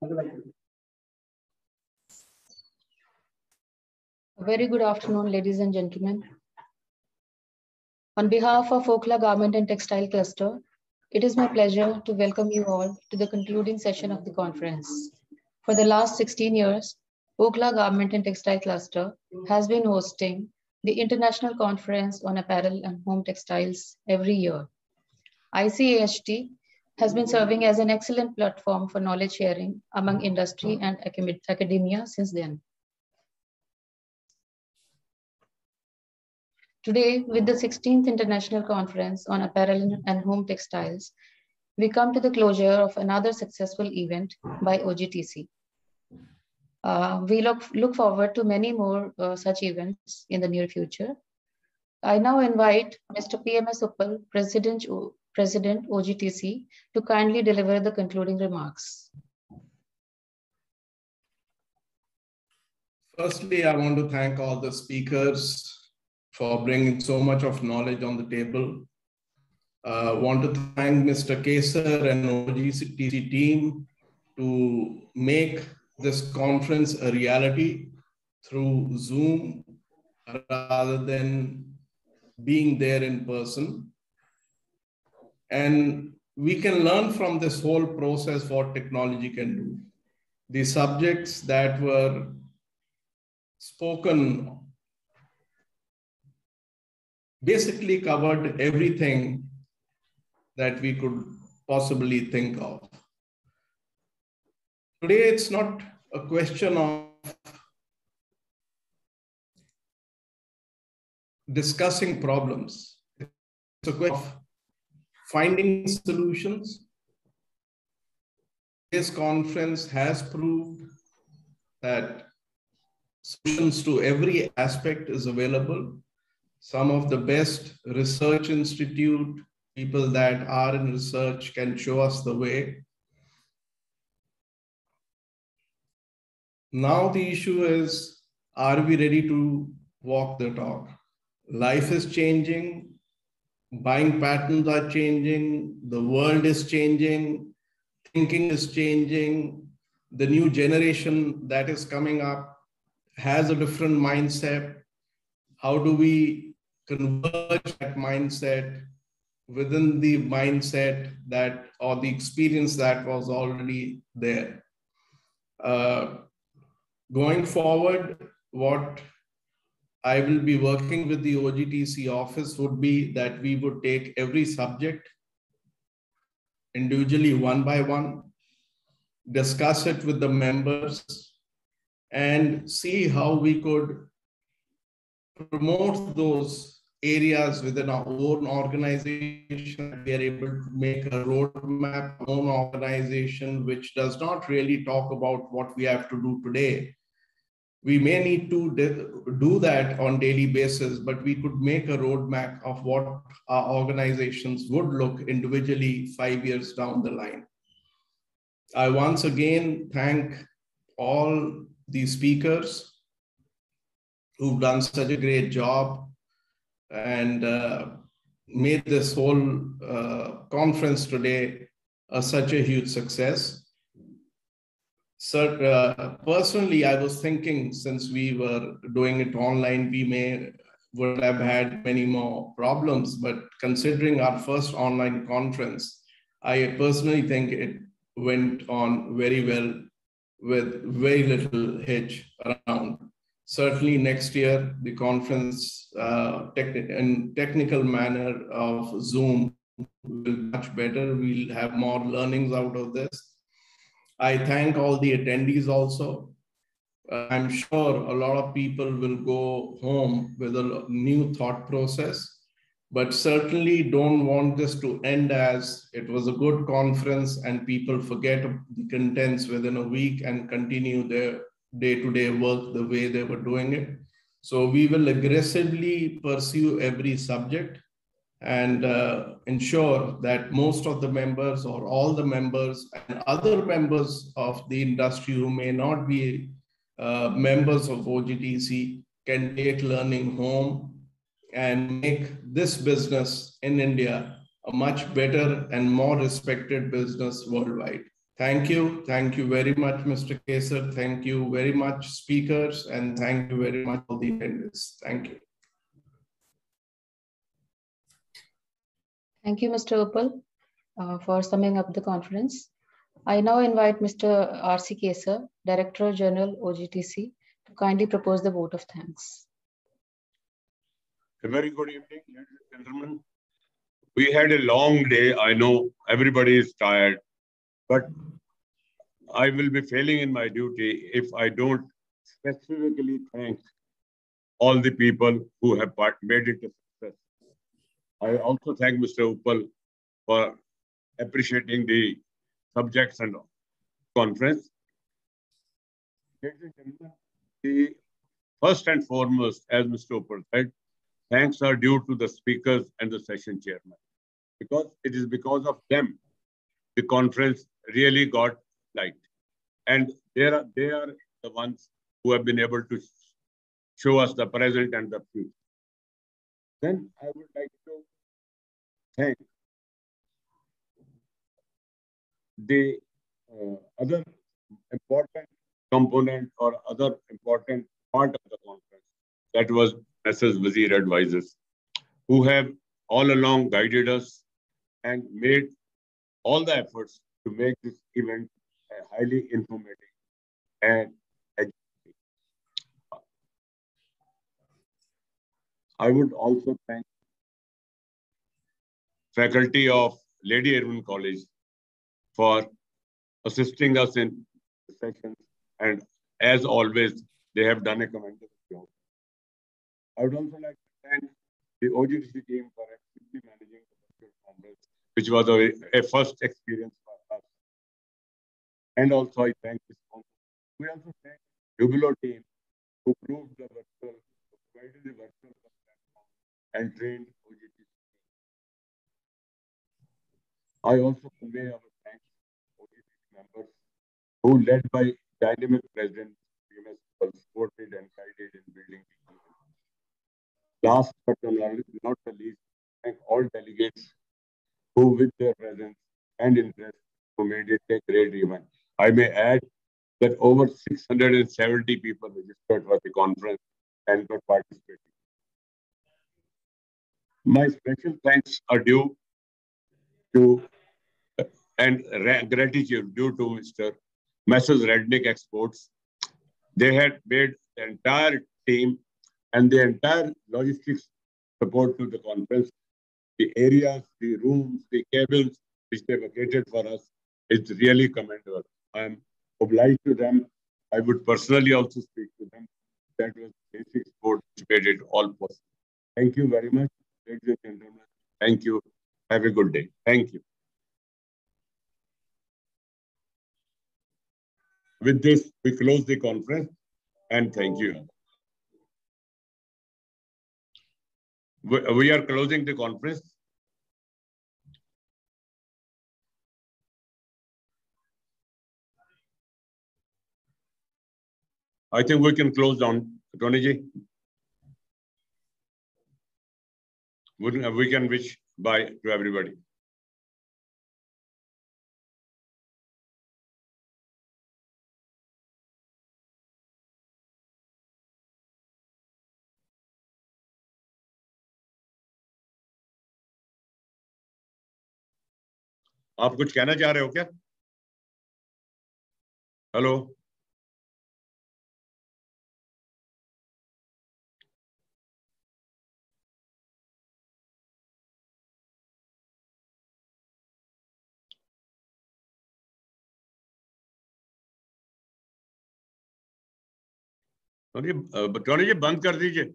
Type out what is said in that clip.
A very good afternoon, ladies and gentlemen. On behalf of Okhla Garment and Textile Cluster, it is my pleasure to welcome you all to the concluding session of the conference. For the last 16 years, Okhla Garment and Textile Cluster has been hosting the International Conference on Apparel and Home Textiles every year. ICAHT has been serving as an excellent platform for knowledge sharing among industry and academia since then. Today, with the 16th International Conference on Apparel and Home Textiles, we come to the closure of another successful event by OGTC. We look forward to many more such events in the near future. I now invite Mr. PMS Uppal, President OGTC, to kindly deliver the concluding remarks. Firstly, I want to thank all the speakers for bringing so much of knowledge on the table. I want to thank Mr. Kesar and OGTC team to make this conference a reality through Zoom rather than being there in person. And we can learn from this whole process what technology can do. The subjects that were spoken basically covered everything that we could possibly think of. Today, it's not a question of discussing problems. It's a question of finding solutions. This conference has proved that solutions to every aspect is available. Some of the best research institute, people that are in research can show us the way. Now the issue is, are we ready to walk the talk? Life is changing, buying patterns are changing, the world is changing, thinking is changing, the new generation that is coming up has a different mindset. How do we converge that mindset within the mindset that, or the experience that was already there? Going forward, what I will be working with the OGTC office would be that we would take every subject individually, one by one, discuss it with the members, and see how we could promote those areas within our own organization. We are able to make a roadmap, our own organization, which does not really talk about what we have to do today. We may need to do that on a daily basis, but we could make a roadmap of what our organizations would look individually 5 years down the line. I once again thank all the speakers who've done such a great job and made this whole conference today such a huge success. Personally, I was thinking, since we were doing it online, we would have had many more problems, but considering our first online conference, I personally think it went on very well with very little hitch around. Certainly next year, the conference in technical manner of Zoom will be much better. We'll have more learnings out of this. I thank all the attendees also. I'm sure a lot of people will go home with a new thought process, but certainly don't want this to end as it was a good conference and people forget the contents within a week and continue their day-to-day work the way they were doing it. So we will aggressively pursue every subject and ensure that most of the members or all the members and other members of the industry who may not be members of OGTC can take learning home and make this business in India a much better and more respected business worldwide. Thank you. Thank you very much, Mr. Kesar. Thank you very much, speakers, and thank you very much, all the attendees. Thank you. Thank you, Mr. Uppal, for summing up the conference. I now invite Mr. R.C. Kesar, Director General, OGTC, to kindly propose the vote of thanks. A very good evening, ladies and gentlemen. We had a long day. I know everybody is tired, but I will be failing in my duty if I don't specifically thank all the people who have made it a success. I also thank Mr. Uppal for appreciating the subjects and conference. Ladies and gentlemen, the first and foremost, as Mr. Uppal said, thanks are due to the speakers and the session chairman, because it is because of them the conference really got light. And they are the ones who have been able to show us the present and the future. Then I would like to thank the other important component or other important part of the conference, that was Messrs. Wazir Advisors, who have all along guided us and made all the efforts to make this event highly informative and educative. I would also thank faculty of Lady Irwin College for assisting us in the sessions, and as always, they have done a commendable job. I would also like to thank the OGTC team for actively managing the virtual conference, which was a first experience for us. And also I thank the sponsor. We also thank the Jubilo team who provided the virtual platform and trained OGTC. I also convey our thanks to OGTC members who, led by dynamic President PMS, supported and guided in building the event. Last but not the least, thank all delegates who, with their presence and interest, who made it a great event. I may add that over 670 people registered for the conference and were participating. My special thanks are due to and gratitude due to Messrs. Rednick Exports. They had made the entire team and the entire logistics support to the conference. The areas, the rooms, the cabins which they vacated for us, it's really commendable. I am obliged to them. I would personally also speak to them. That was basic support which made it all possible. Thank you very much, ladies and gentlemen. Thank you. Have a good day. Thank you. With this, we close the conference and thank you. We are closing the conference. I think we can close down. Tony ji. We can wish bye to everybody. आप कुछ कहना चाह रहे हो क्या? Hello Tony जी बंद कर दीजिए.